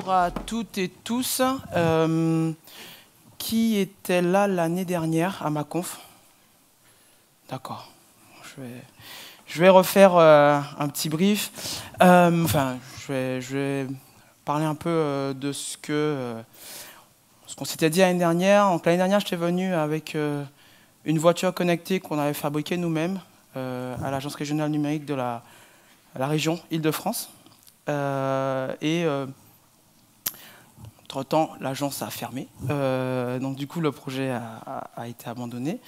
Bonjour à toutes et tous. Qui était là l'année dernière à ma conf? D'accord. Je vais refaire un petit brief. Je vais parler un peu de ce qu'on s'était dit l'année dernière. Donc, l'année dernière, j'étais venu avec une voiture connectée qu'on avait fabriquée nous-mêmes à l'Agence régionale numérique de la région Île-de-France. Entre-temps, l'agence a fermé. Donc du coup, le projet a été abandonné.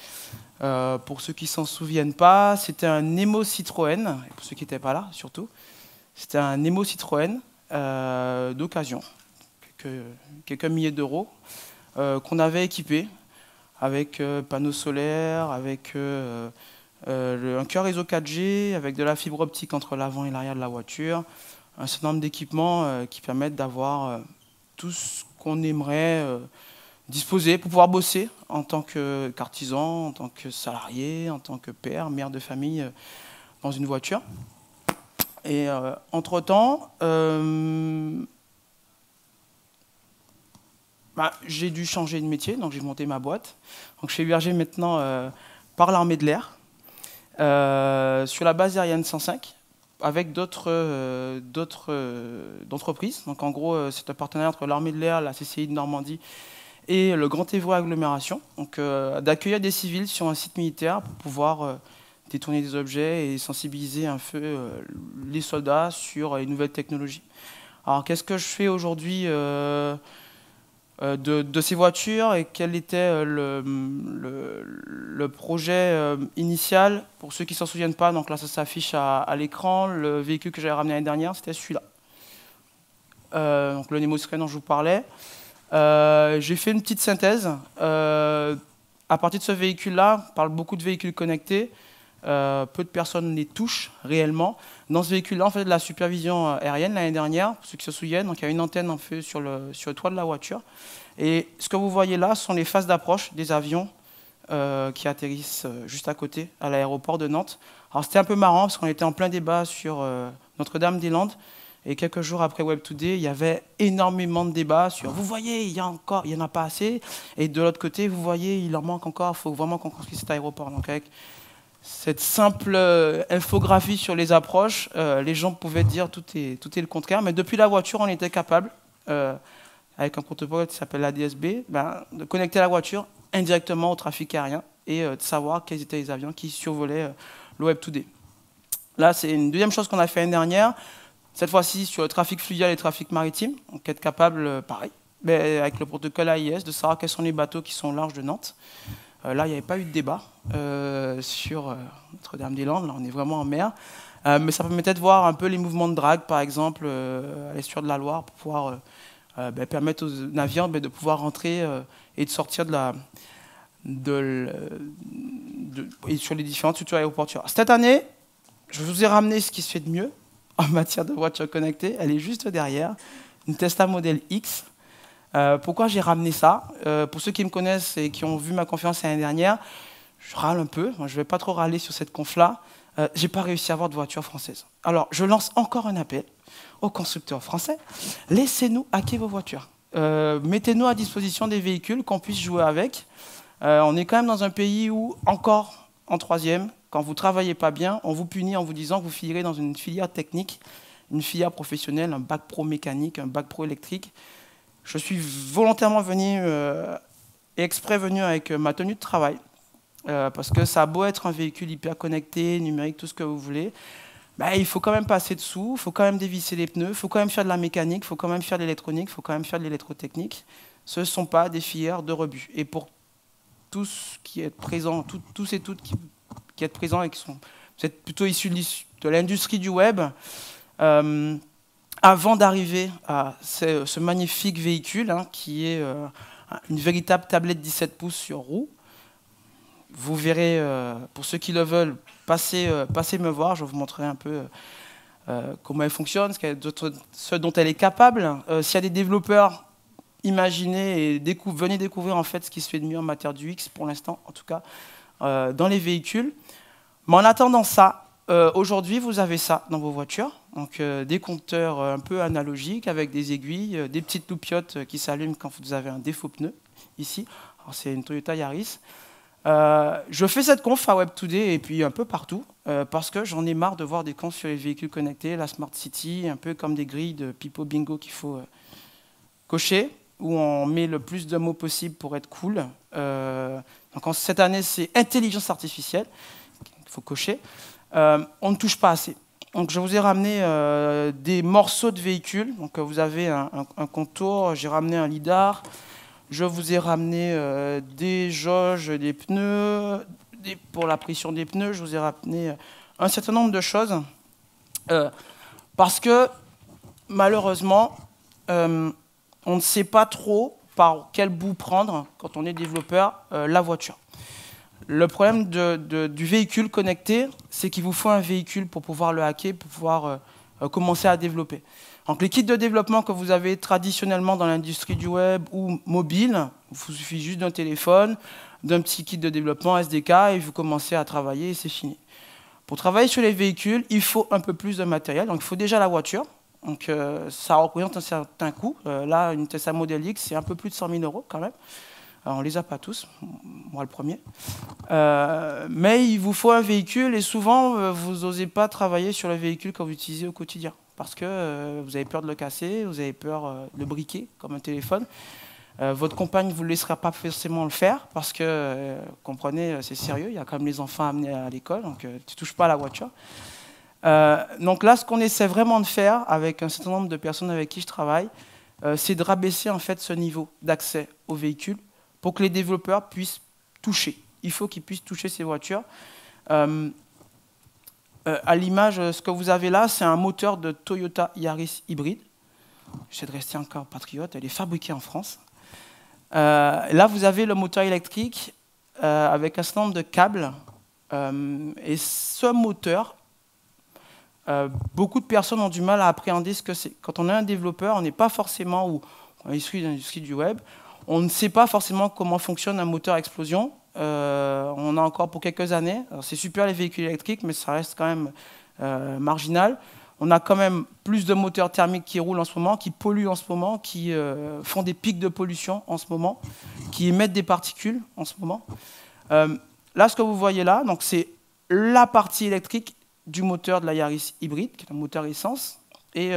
Pour ceux qui ne s'en souviennent pas, c'était un Nemo Citroën. Et pour ceux qui n'étaient pas là, surtout, c'était un Nemo Citroën d'occasion, quelques milliers d'euros, qu'on avait équipé avec panneaux solaires, avec un cœur réseau 4G, avec de la fibre optique entre l'avant et l'arrière de la voiture, un certain nombre d'équipements qui permettent d'avoir tout ce qu'on aimerait disposer pour pouvoir bosser en tant qu'artisan, en tant que salarié, en tant que père, mère de famille dans une voiture. Et entre-temps, j'ai dû changer de métier, donc j'ai monté ma boîte. Donc je suis hébergé maintenant par l'armée de l'air sur la base aérienne 105 avec d'autres entreprises. Donc en gros, c'est un partenariat entre l'armée de l'air, la CCI de Normandie et le Grand Évroy Agglomération. Donc d'accueillir des civils sur un site militaire pour pouvoir détourner des objets et sensibiliser un peu les soldats sur les nouvelles technologies. Alors qu'est-ce que je fais aujourd'hui de ces voitures et quel était le projet initial? Pour ceux qui ne s'en souviennent pas, donc là ça s'affiche à l'écran, le véhicule que j'avais ramené l'année dernière, c'était celui-là. Donc le Nemo Citroën dont je vous parlais. J'ai fait une petite synthèse. À partir de ce véhicule-là, on parle beaucoup de véhicules connectés. Peu de personnes les touchent réellement. Dans ce véhicule-là, on fait de la supervision aérienne l'année dernière, pour ceux qui se souviennent. Donc, il y a une antenne en fait, sur le toit de la voiture. Et ce que vous voyez là sont les phases d'approche des avions qui atterrissent juste à côté, à l'aéroport de Nantes. Alors, c'était un peu marrant parce qu'on était en plein débat sur Notre-Dame-des-Landes. Et quelques jours après Web Today, il y avait énormément de débats sur « Vous voyez, il y en a pas assez. » Et de l'autre côté, vous voyez, il en manque encore. Il faut vraiment qu'on construise cet aéroport. Donc, avec cette simple infographie sur les approches, les gens pouvaient dire tout est le contraire. Mais depuis la voiture, on était capable, avec un protocole qui s'appelle l'ADSB, de connecter la voiture indirectement au trafic aérien et de savoir quels étaient les avions qui survolaient le Web Today. Là, c'est une deuxième chose qu'on a fait l'année dernière. Cette fois-ci, sur le trafic fluvial et le trafic maritime, on est capable, pareil, mais avec le protocole AIS, de savoir quels sont les bateaux qui sont au large de Nantes. Là, il n'y avait pas eu de débat sur Notre-Dame-des-Landes. Là, on est vraiment en mer. Mais ça permettait de voir un peu les mouvements de drague, par exemple, à l'estuaire de la Loire, pour pouvoir permettre aux navires de pouvoir rentrer et de sortir et sur les différentes structures aéroportuaires. Cette année, je vous ai ramené ce qui se fait de mieux en matière de voitures connectées. Elle est juste derrière, une Tesla Model X. Pourquoi j'ai ramené ça? Pour ceux qui me connaissent et qui ont vu ma conférence l'année dernière, je râle un peu. Moi, je ne vais pas trop râler sur cette conf-là. Je n'ai pas réussi à avoir de voiture française. Alors, je lance encore un appel aux constructeurs français. Laissez-nous hacker vos voitures. Mettez-nous à disposition des véhicules qu'on puisse jouer avec. On est quand même dans un pays où, encore en troisième, quand vous ne travaillez pas bien, on vous punit en vous disant que vous finirez dans une filière technique, une filière professionnelle, un bac pro mécanique, un bac pro électrique. Je suis volontairement venu, exprès venu avec ma tenue de travail, parce que ça a beau être un véhicule hyper connecté, numérique, tout ce que vous voulez, il faut quand même passer dessous, il faut quand même dévisser les pneus, il faut quand même faire de la mécanique, il faut quand même faire de l'électronique, il faut quand même faire de l'électrotechnique. Ce ne sont pas des filières de rebut. Et pour tous qui êtes présents, tous et toutes qui êtes présents et vous êtes plutôt issus de l'industrie du web, avant d'arriver à ce magnifique véhicule, qui est une véritable tablette 17 pouces sur roue, vous verrez, pour ceux qui le veulent, passez me voir, je vous montrerai un peu comment elle fonctionne, ce dont elle est capable. S'il y a des développeurs, imaginez et venez découvrir en fait ce qui se fait de mieux en matière du X, pour l'instant, en tout cas, dans les véhicules. Mais en attendant ça, aujourd'hui, vous avez ça dans vos voitures. Donc, des compteurs un peu analogiques avec des aiguilles, des petites loupiottes qui s'allument quand vous avez un défaut pneu, ici. C'est une Toyota Yaris. Je fais cette conf à Web Today et puis un peu partout parce que j'en ai marre de voir des confs sur les véhicules connectés, la Smart City, un peu comme des grilles de Pipo Bingo qu'il faut cocher, où on met le plus de mots possible pour être cool. Donc cette année, c'est intelligence artificielle qu'il faut cocher. On ne touche pas assez. Donc je vous ai ramené des morceaux de véhicules. Donc vous avez un contour, j'ai ramené un lidar. Je vous ai ramené des jauges des pneus, pour la pression des pneus. Je vous ai ramené un certain nombre de choses. Parce que, malheureusement, on ne sait pas trop par quel bout prendre, quand on est développeur, la voiture. Le problème du véhicule connecté, c'est qu'il vous faut un véhicule pour pouvoir le hacker, pour pouvoir commencer à développer. Donc, les kits de développement que vous avez traditionnellement dans l'industrie du web ou mobile, il vous suffit juste d'un téléphone, d'un petit kit de développement SDK et vous commencez à travailler et c'est fini. Pour travailler sur les véhicules, il faut un peu plus de matériel. Donc, il faut déjà la voiture. Donc, ça représente un certain coût. Là, une Tesla Model X, c'est un peu plus de 100 000 € quand même. Alors, on ne les a pas tous, moi le premier. Mais il vous faut un véhicule et souvent, vous n'osez pas travailler sur le véhicule que vous utilisez au quotidien. Parce que vous avez peur de le casser, vous avez peur de le briquer, comme un téléphone. Votre compagne ne vous laissera pas forcément le faire, parce que, comprenez, c'est sérieux, il y a quand même les enfants à amener à l'école, donc tu ne touches pas à la voiture. Donc là, ce qu'on essaie vraiment de faire, avec un certain nombre de personnes avec qui je travaille, c'est de rabaisser en fait, ce niveau d'accès au véhicule, pour que les développeurs puissent toucher. Il faut qu'ils puissent toucher ces voitures. À l'image, ce que vous avez là, c'est un moteur de Toyota Yaris hybride. J'essaie de rester encore patriote, elle est fabriquée en France. Là, vous avez le moteur électrique avec un certain nombre de câbles. Et ce moteur, beaucoup de personnes ont du mal à appréhender ce que c'est. Quand on est un développeur, on n'est pas forcément, ou on est issu de l'industrie du web, on ne sait pas forcément comment fonctionne un moteur à explosion. On a encore pour quelques années. C'est super les véhicules électriques, mais ça reste quand même marginal. On a quand même plus de moteurs thermiques qui roulent en ce moment, qui polluent en ce moment, qui font des pics de pollution en ce moment, qui émettent des particules en ce moment. Là, ce que vous voyez là, c'est la partie électrique du moteur de la Yaris hybride, qui est un moteur essence. Et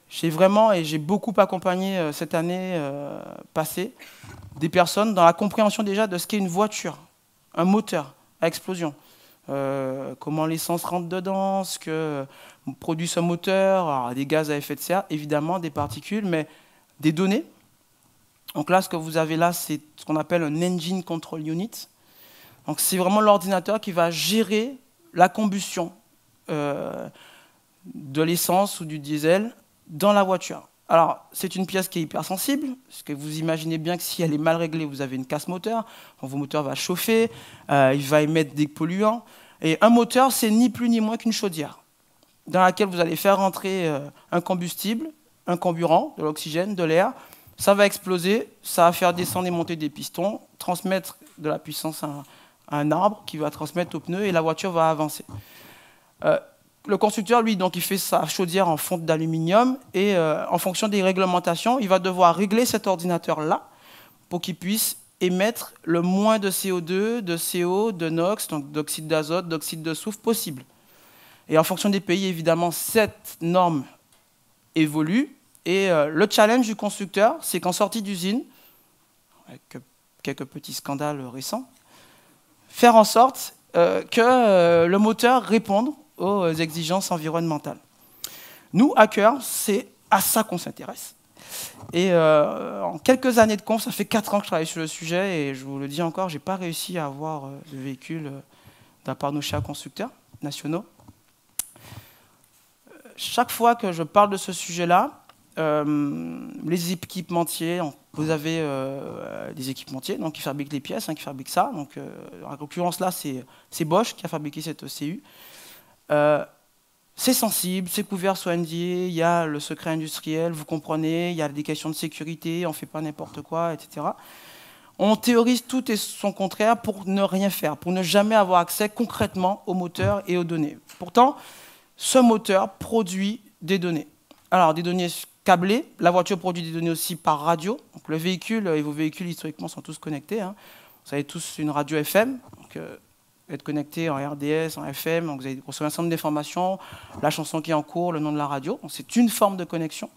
j'ai beaucoup accompagné cette année passée des personnes dans la compréhension déjà de ce qu'est une voiture, un moteur à explosion. Comment l'essence rentre dedans, ce que produit ce moteur, alors, des gaz à effet de serre, évidemment, des particules, mais des données. Donc là, ce que vous avez là, c'est ce qu'on appelle un Engine Control Unit. Donc c'est vraiment l'ordinateur qui va gérer la combustion de l'essence ou du diesel dans la voiture. Alors, c'est une pièce qui est hyper sensible, parce que vous imaginez bien que si elle est mal réglée, vous avez une casse moteur, votre moteur va chauffer, il va émettre des polluants. Et un moteur, c'est ni plus ni moins qu'une chaudière, dans laquelle vous allez faire rentrer un combustible, un carburant, de l'oxygène, de l'air. Ça va exploser, ça va faire descendre et monter des pistons, transmettre de la puissance à un arbre qui va transmettre aux pneus et la voiture va avancer. Le constructeur, lui, donc, il fait sa chaudière en fonte d'aluminium et en fonction des réglementations, il va devoir régler cet ordinateur-là pour qu'il puisse émettre le moins de CO2, de CO, de NOx, donc d'oxyde d'azote, d'oxyde de soufre possible. Et en fonction des pays, évidemment, cette norme évolue. Et le challenge du constructeur, c'est qu'en sortie d'usine, avec quelques petits scandales récents, faire en sorte que le moteur réponde aux exigences environnementales. Nous, hackers, c'est à ça qu'on s'intéresse. Et en quelques années de conf, ça fait 4 ans que je travaille sur le sujet, et je vous le dis encore, je n'ai pas réussi à avoir de véhicule de la part de nos chers constructeurs nationaux. Chaque fois que je parle de ce sujet-là, les équipementiers, vous avez des équipementiers donc, qui fabriquent les pièces, qui fabriquent ça. Donc, en l'occurrence, là, c'est Bosch qui a fabriqué cette ECU. C'est sensible, c'est couvert sous NDA, il y a le secret industriel, vous comprenez, il y a des questions de sécurité, on ne fait pas n'importe quoi, etc. On théorise tout et son contraire pour ne rien faire, pour ne jamais avoir accès concrètement au moteur et aux données. Pourtant, ce moteur produit des données. Alors, des données câblées, la voiture produit des données aussi par radio. Donc, le véhicule et vos véhicules historiquement sont tous connectés, hein. Vous avez tous une radio FM, donc, être connecté en RDS, en FM, donc vous avez reçu un ensemble d'informations, la chanson qui est en cours, le nom de la radio. C'est une forme de connexion.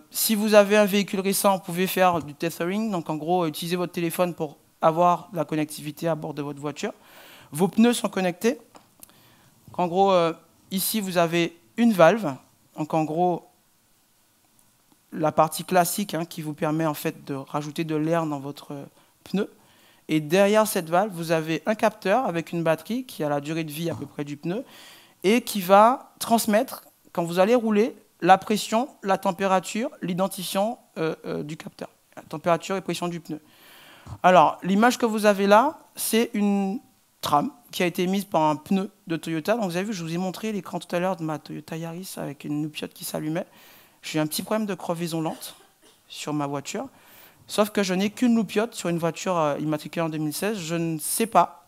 Si vous avez un véhicule récent, vous pouvez faire du tethering, donc en gros, utiliser votre téléphone pour avoir la connectivité à bord de votre voiture. Vos pneus sont connectés. Donc, en gros, ici, vous avez une valve. Donc en gros, la partie classique hein, qui vous permet en fait de rajouter de l'air dans votre pneu. Et derrière cette valve, vous avez un capteur avec une batterie qui a la durée de vie à peu près du pneu et qui va transmettre, quand vous allez rouler, la pression, la température, l'identifiant du capteur, la température et pression du pneu. Alors, l'image que vous avez là, c'est une tram qui a été mise par un pneu de Toyota. Donc, vous avez vu, je vous ai montré l'écran tout à l'heure de ma Toyota Yaris avec une loupiote qui s'allumait. J'ai eu un petit problème de crevaison lente sur ma voiture. Sauf que je n'ai qu'une loupiote sur une voiture immatriculée en 2016. Je ne sais pas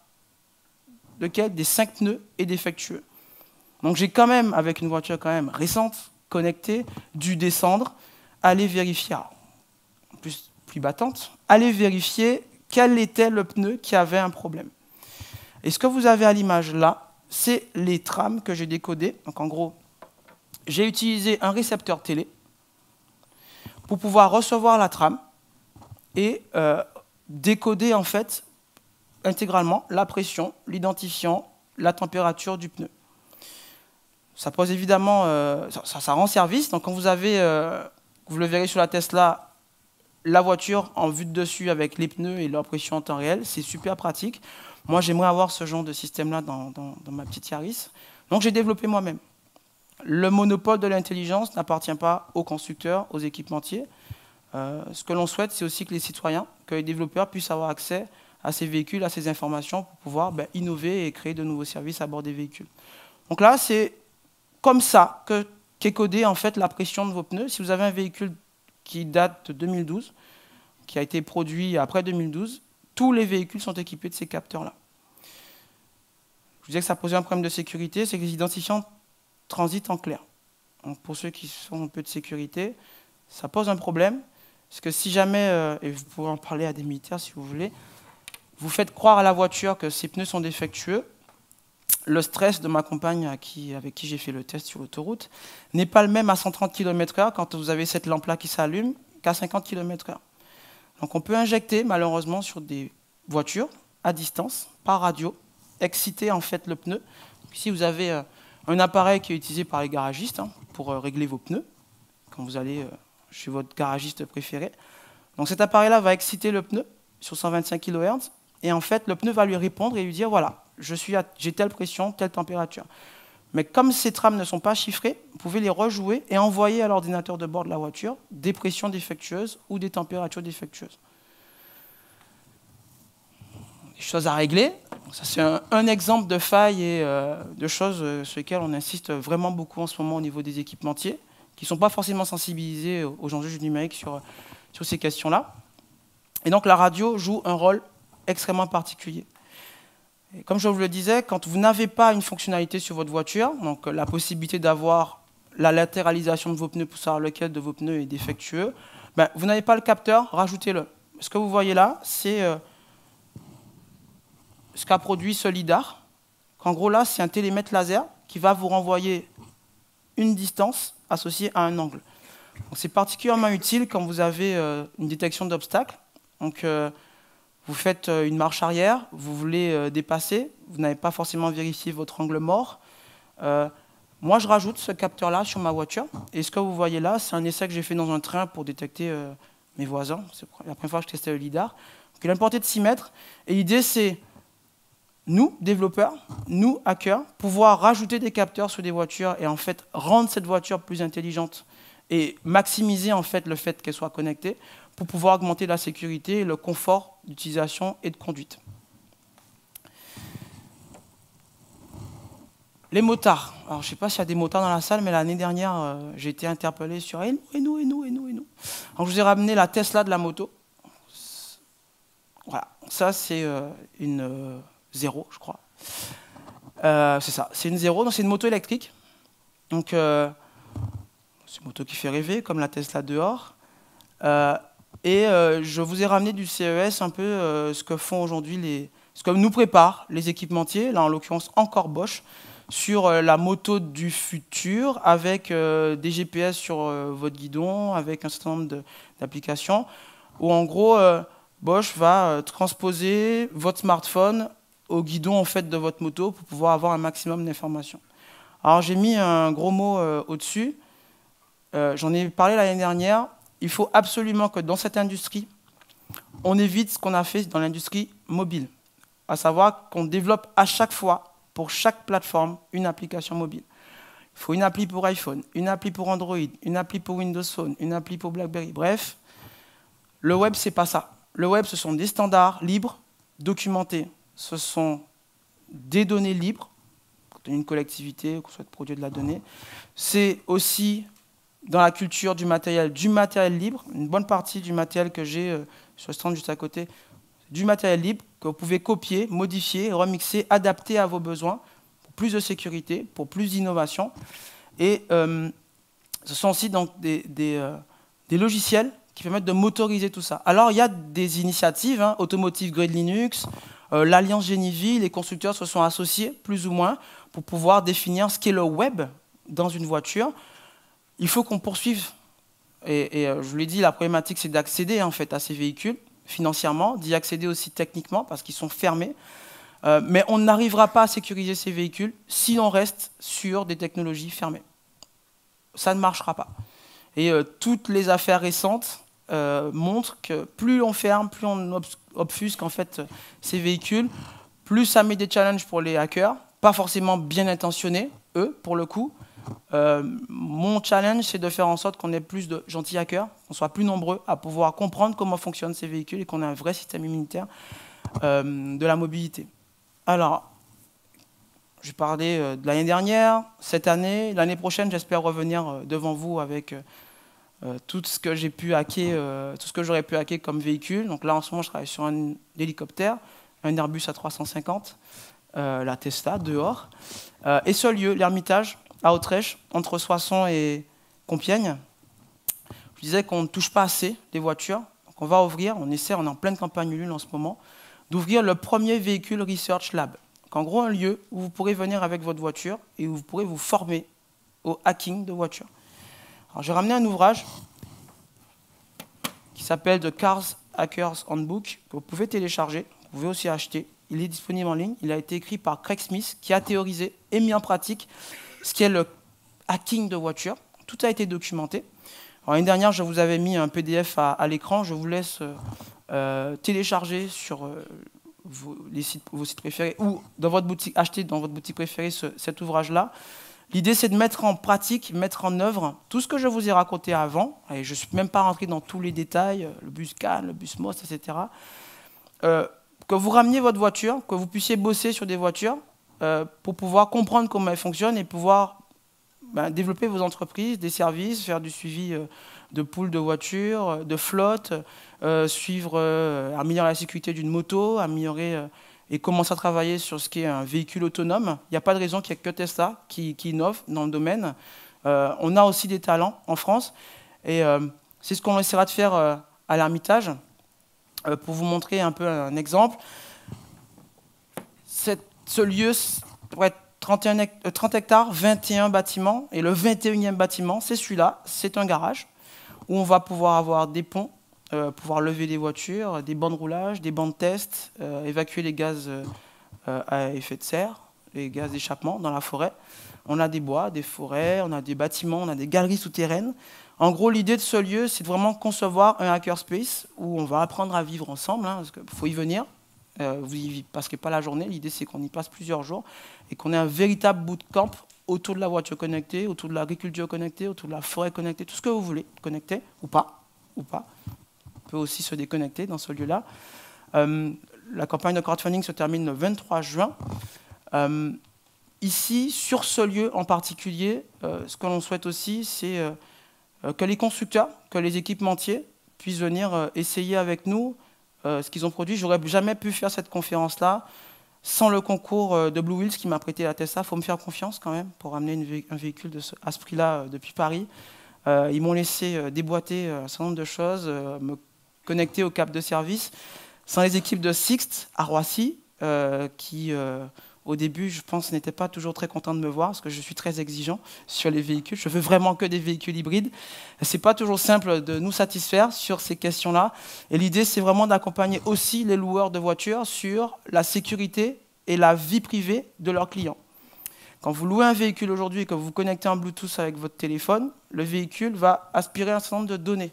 lequel des 5 pneus est défectueux. Donc j'ai quand même, avec une voiture quand même récente, connectée, dû descendre, aller vérifier, en plus battante, aller vérifier quel était le pneu qui avait un problème. Et ce que vous avez à l'image là, c'est les trams que j'ai décodés. Donc en gros, j'ai utilisé un récepteur télé pour pouvoir recevoir la trame et décoder en fait intégralement la pression, l'identifiant, la température du pneu. Ça pose évidemment, ça rend service. Donc quand vous avez, vous le verrez sur la Tesla, la voiture en vue de dessus avec les pneus et leur pression en temps réel, c'est super pratique. Moi j'aimerais avoir ce genre de système-là dans ma petite Yaris. Donc j'ai développé moi-même. Le monopole de l'intelligence n'appartient pas aux constructeurs, aux équipementiers. Ce que l'on souhaite, c'est aussi que les citoyens, que les développeurs puissent avoir accès à ces véhicules, à ces informations pour pouvoir innover et créer de nouveaux services à bord des véhicules. Donc là, c'est comme ça qu'est codée en fait la pression de vos pneus. Si vous avez un véhicule qui date de 2012, qui a été produit après 2012, tous les véhicules sont équipés de ces capteurs-là. Je vous disais que ça posait un problème de sécurité, c'est que les identifiants transitent en clair. Donc pour ceux qui sont un peu de sécurité, ça pose un problème. Parce que si jamais, et vous pouvez en parler à des militaires si vous voulez, vous faites croire à la voiture que ses pneus sont défectueux, le stress de ma compagne avec qui j'ai fait le test sur l'autoroute n'est pas le même à 130 km/h quand vous avez cette lampe-là qui s'allume qu'à 50 km/h. Donc on peut injecter malheureusement sur des voitures à distance, par radio, exciter en fait le pneu. Donc, ici vous avez un appareil qui est utilisé par les garagistes hein, pour régler vos pneus quand vous allez chez votre garagiste préféré. Donc cet appareil-là va exciter le pneu sur 125 kHz et en fait le pneu va lui répondre et lui dire voilà, j'ai telle pression, telle température. Mais comme ces trames ne sont pas chiffrées, vous pouvez les rejouer et envoyer à l'ordinateur de bord de la voiture des pressions défectueuses ou des températures défectueuses. Des choses à régler. Ça c'est un exemple de failles et de choses sur lesquelles on insiste vraiment beaucoup en ce moment au niveau des équipementiers, qui ne sont pas forcément sensibilisés aux enjeux du numérique sur ces questions-là. Et donc la radio joue un rôle extrêmement particulier. Et comme je vous le disais, quand vous n'avez pas une fonctionnalité sur votre voiture, donc la possibilité d'avoir la latéralisation de vos pneus pour savoir lequel de vos pneus est défectueux, vous n'avez pas le capteur, rajoutez-le. Ce que vous voyez là, c'est ce qu'a produit ce lidar. En gros là, c'est un télémètre laser qui va vous renvoyer une distance associée à un angle. C'est particulièrement utile quand vous avez une détection d'obstacles. Donc, vous faites une marche arrière, vous voulez dépasser, vous n'avez pas forcément vérifié votre angle mort. Moi, je rajoute ce capteur-là sur ma voiture. Et ce que vous voyez là, c'est un essai que j'ai fait dans un train pour détecter mes voisins. C'est la première fois que je testais le lidar. Donc, il a une portée de 6 mètres. Et l'idée, c'est nous, développeurs, nous, hackers, pouvoir rajouter des capteurs sur des voitures et en fait rendre cette voiture plus intelligente et maximiser en fait le fait qu'elle soit connectée pour pouvoir augmenter la sécurité et le confort d'utilisation et de conduite. Les motards. Alors, je ne sais pas s'il y a des motards dans la salle, mais l'année dernière, j'ai été interpellé sur « et nous ». Alors, je vous ai ramené la Tesla de la moto. Voilà, ça c'est une 0, je crois. C'est ça, c'est une 0, donc c'est une moto électrique. Donc c'est une moto qui fait rêver, comme la Tesla dehors. Je vous ai ramené du CES un peu ce que font aujourd'hui ce que nous préparent les équipementiers, là en l'occurrence encore Bosch, sur la moto du futur, avec des GPS sur votre guidon, avec un certain nombre d'applications, où en gros Bosch va transposer votre smartphone au guidon en fait, de votre moto pour pouvoir avoir un maximum d'informations. Alors j'ai mis un gros mot au-dessus, j'en ai parlé l'année dernière, il faut absolument que dans cette industrie, on évite ce qu'on a fait dans l'industrie mobile, à savoir qu'on développe à chaque fois, pour chaque plateforme, une application mobile. Il faut une appli pour iPhone, une appli pour Android, une appli pour Windows Phone, une appli pour BlackBerry. Bref, le web, c'est pas ça. Le web, ce sont des standards libres, documentés. Ce sont des données libres, quand on est une collectivité, qu'on souhaite produire de la donnée. C'est aussi, dans la culture du matériel libre. Une bonne partie du matériel que j'ai sur le stand juste à côté, du matériel libre que vous pouvez copier, modifier, remixer, adapter à vos besoins, pour plus de sécurité, pour plus d'innovation. Et ce sont aussi donc, des logiciels qui permettent de motoriser tout ça. Alors, il y a des initiatives, hein, Automotive Grade Linux, l'Alliance Genivy, les constructeurs se sont associés, plus ou moins, pour pouvoir définir ce qu'est le web dans une voiture. Il faut qu'on poursuive, et je vous l'ai dit, la problématique, c'est d'accéder en fait, à ces véhicules, financièrement, d'y accéder aussi techniquement, parce qu'ils sont fermés. Mais on n'arrivera pas à sécuriser ces véhicules si on reste sur des technologies fermées. Ça ne marchera pas. Et toutes les affaires récentes montrent que plus on ferme, plus on obfusque en fait, ces véhicules, plus ça met des challenges pour les hackers, pas forcément bien intentionnés, eux, pour le coup. Mon challenge, c'est de faire en sorte qu'on ait plus de gentils hackers, qu'on soit plus nombreux à pouvoir comprendre comment fonctionnent ces véhicules et qu'on ait un vrai système immunitaire de la mobilité. Alors, je parlais de l'année dernière, cette année, l'année prochaine, j'espère revenir devant vous avec tout ce que j'ai pu hacker, tout ce que j'aurais pu hacker comme véhicule. Donc là, en ce moment, je travaille sur un hélicoptère, un Airbus A350, la Tesla, dehors. Et ce lieu, l'Ermitage, à Autrèche, entre Soissons et Compiègne. Je disais qu'on ne touche pas assez les voitures. Donc on va ouvrir, on essaie, on est en pleine campagne Ulule en ce moment, d'ouvrir le premier véhicule Research Lab. Donc en gros, un lieu où vous pourrez venir avec votre voiture et où vous pourrez vous former au hacking de voitures. Alors j'ai ramené un ouvrage qui s'appelle The Cars Hackers Handbook, que vous pouvez télécharger, vous pouvez aussi acheter. Il est disponible en ligne. Il a été écrit par Craig Smith, qui a théorisé et mis en pratique ce qu'est le hacking de voiture. Tout a été documenté. L'année dernière, je vous avais mis un PDF à l'écran. Je vous laisse télécharger sur vos sites préférés ou dans votre boutique, acheter dans votre boutique préférée cet ouvrage-là. L'idée, c'est de mettre en pratique, mettre en œuvre tout ce que je vous ai raconté avant. Et je ne suis même pas rentré dans tous les détails, le bus CAN, le bus MOS, etc. Que vous rameniez votre voiture, que vous puissiez bosser sur des voitures pour pouvoir comprendre comment elles fonctionnent et pouvoir développer vos entreprises, des services, faire du suivi de poules de voitures, de flottes, améliorer la sécurité d'une moto, améliorer et commencer à travailler sur ce qui est un véhicule autonome. Il n'y a pas de raison qu'il n'y ait que Tesla qui innove dans le domaine. On a aussi des talents en France et c'est ce qu'on essaiera de faire à l'Ermitage. Pour vous montrer un peu un exemple, ce lieu pourrait être 30 hectares, 21 bâtiments, et le 21e bâtiment, c'est celui-là, c'est un garage, où on va pouvoir avoir des ponts, pouvoir lever des voitures, des bancs de roulage, des bancs de test, évacuer les gaz à effet de serre, les gaz d'échappement dans la forêt. On a des bois, des forêts, on a des bâtiments, on a des galeries souterraines. En gros, l'idée de ce lieu, c'est de vraiment concevoir un hackerspace où on va apprendre à vivre ensemble, hein, parce qu'il faut y venir. Vous n'y passez pas la journée, l'idée c'est qu'on y passe plusieurs jours et qu'on ait un véritable bootcamp autour de la voiture connectée, autour de l'agriculture connectée, autour de la forêt connectée, tout ce que vous voulez, connecté ou pas. On peut aussi se déconnecter dans ce lieu-là. La campagne de crowdfunding se termine le 23 juin. Ici, sur ce lieu en particulier, ce que l'on souhaite aussi, c'est que les constructeurs, que les équipementiers puissent venir essayer avec nous ce qu'ils ont produit. J'aurais jamais pu faire cette conférence-là sans le concours de Blue Wheels qui m'a prêté la Tesla. Il faut me faire confiance quand même pour amener un véhicule à ce prix-là depuis Paris. Ils m'ont laissé déboîter un certain nombre de choses, me connecter au câble de service. Sans les équipes de Sixt à Roissy, qui au début, je pense, n'étaient pas toujours très contents de me voir parce que je suis très exigeant sur les véhicules. Je veux vraiment que des véhicules hybrides. Ce n'est pas toujours simple de nous satisfaire sur ces questions-là. Et l'idée, c'est vraiment d'accompagner aussi les loueurs de voitures sur la sécurité et la vie privée de leurs clients. Quand vous louez un véhicule aujourd'hui et que vous vous connectez en Bluetooth avec votre téléphone, le véhicule va aspirer un certain nombre de données.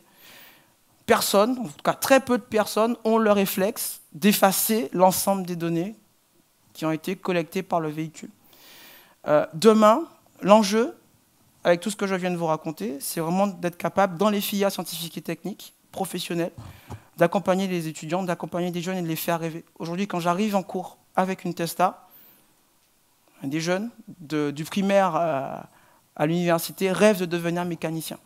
Personne, en tout cas très peu de personnes, ont le réflexe d'effacer l'ensemble des données qui ont été collectées par le véhicule. Demain, l'enjeu, avec tout ce que je viens de vous raconter, c'est vraiment d'être capable, dans les filières scientifiques et techniques, professionnelles, d'accompagner les étudiants, d'accompagner des jeunes et de les faire rêver. Aujourd'hui, quand j'arrive en cours avec une Tesla, des jeunes, du primaire à l'université, rêvent de devenir mécanicien.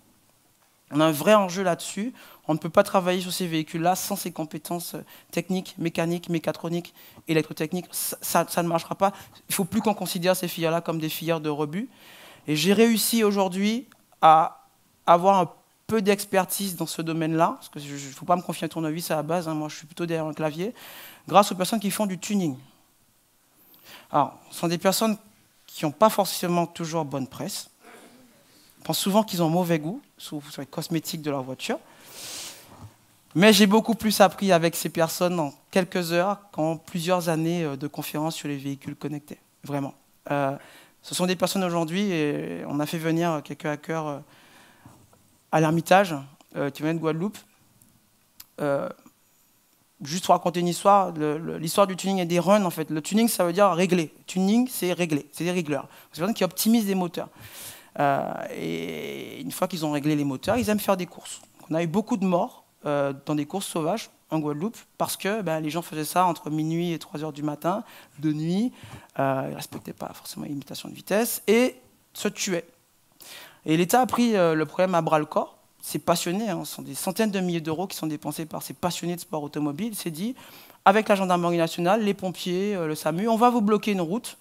On a un vrai enjeu là-dessus. On ne peut pas travailler sur ces véhicules-là sans ces compétences techniques, mécaniques, mécatroniques, électrotechniques. Ça ne marchera pas. Il ne faut plus qu'on considère ces filières-là comme des filières de rebut. Et j'ai réussi aujourd'hui à avoir un peu d'expertise dans ce domaine-là, parce qu'il ne faut pas me confier un tournevis à la base, hein, moi je suis plutôt derrière un clavier, grâce aux personnes qui font du tuning. Alors, ce sont des personnes qui n'ont pas forcément toujours bonne presse. Je pense souvent qu'ils ont mauvais goût sur les cosmétiques de leur voiture. Mais j'ai beaucoup plus appris avec ces personnes en quelques heures qu'en plusieurs années de conférences sur les véhicules connectés. Vraiment. Ce sont des personnes aujourd'hui, et on a fait venir quelques hackers à l'Ermitage, qui viennent de Guadeloupe. Juste pour raconter une histoire, l'histoire du tuning et des runs, en fait. Le tuning, ça veut dire régler. Tuning, c'est régler, c'est des régleurs. C'est des personnes qui optimisent des moteurs. Et une fois qu'ils ont réglé les moteurs, ils aiment faire des courses. On a eu beaucoup de morts dans des courses sauvages en Guadeloupe parce que les gens faisaient ça entre minuit et 3 heures du matin, de nuit, ils ne respectaient pas forcément les limitations de vitesse et se tuaient. Et l'État a pris le problème à bras-le-corps. Ces passionnés, hein, ce sont des centaines de milliers d'euros qui sont dépensés par ces passionnés de sport automobile. Il s'est dit, avec la gendarmerie nationale, les pompiers, le SAMU, on va vous bloquer une route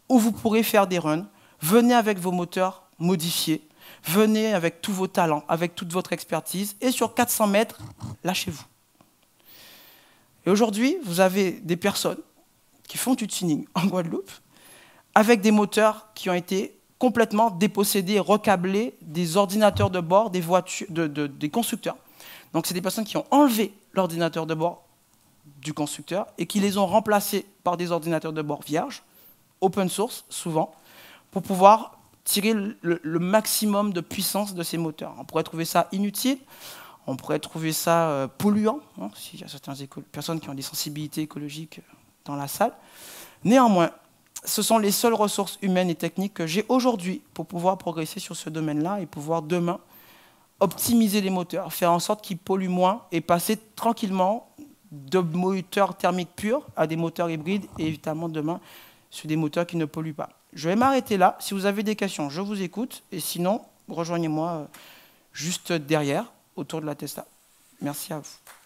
où vous pourrez faire des runs. Venez avec vos moteurs modifiés, venez avec tous vos talents, avec toute votre expertise, et sur 400 mètres, lâchez-vous. Et aujourd'hui, vous avez des personnes qui font du tuning en Guadeloupe, avec des moteurs qui ont été complètement dépossédés, recablés des ordinateurs de bord des voitures, des constructeurs. Donc c'est des personnes qui ont enlevé l'ordinateur de bord du constructeur et qui les ont remplacés par des ordinateurs de bord vierges, open source souvent, pour pouvoir tirer le maximum de puissance de ces moteurs. On pourrait trouver ça inutile, on pourrait trouver ça polluant, hein, s'il y a certaines personnes qui ont des sensibilités écologiques dans la salle. Néanmoins, ce sont les seules ressources humaines et techniques que j'ai aujourd'hui pour pouvoir progresser sur ce domaine-là et pouvoir demain optimiser les moteurs, faire en sorte qu'ils polluent moins et passer tranquillement de moteurs thermiques purs à des moteurs hybrides et évidemment demain sur des moteurs qui ne polluent pas. Je vais m'arrêter là. Si vous avez des questions, je vous écoute. Et sinon, rejoignez-moi juste derrière, autour de la Tesla. Merci à vous.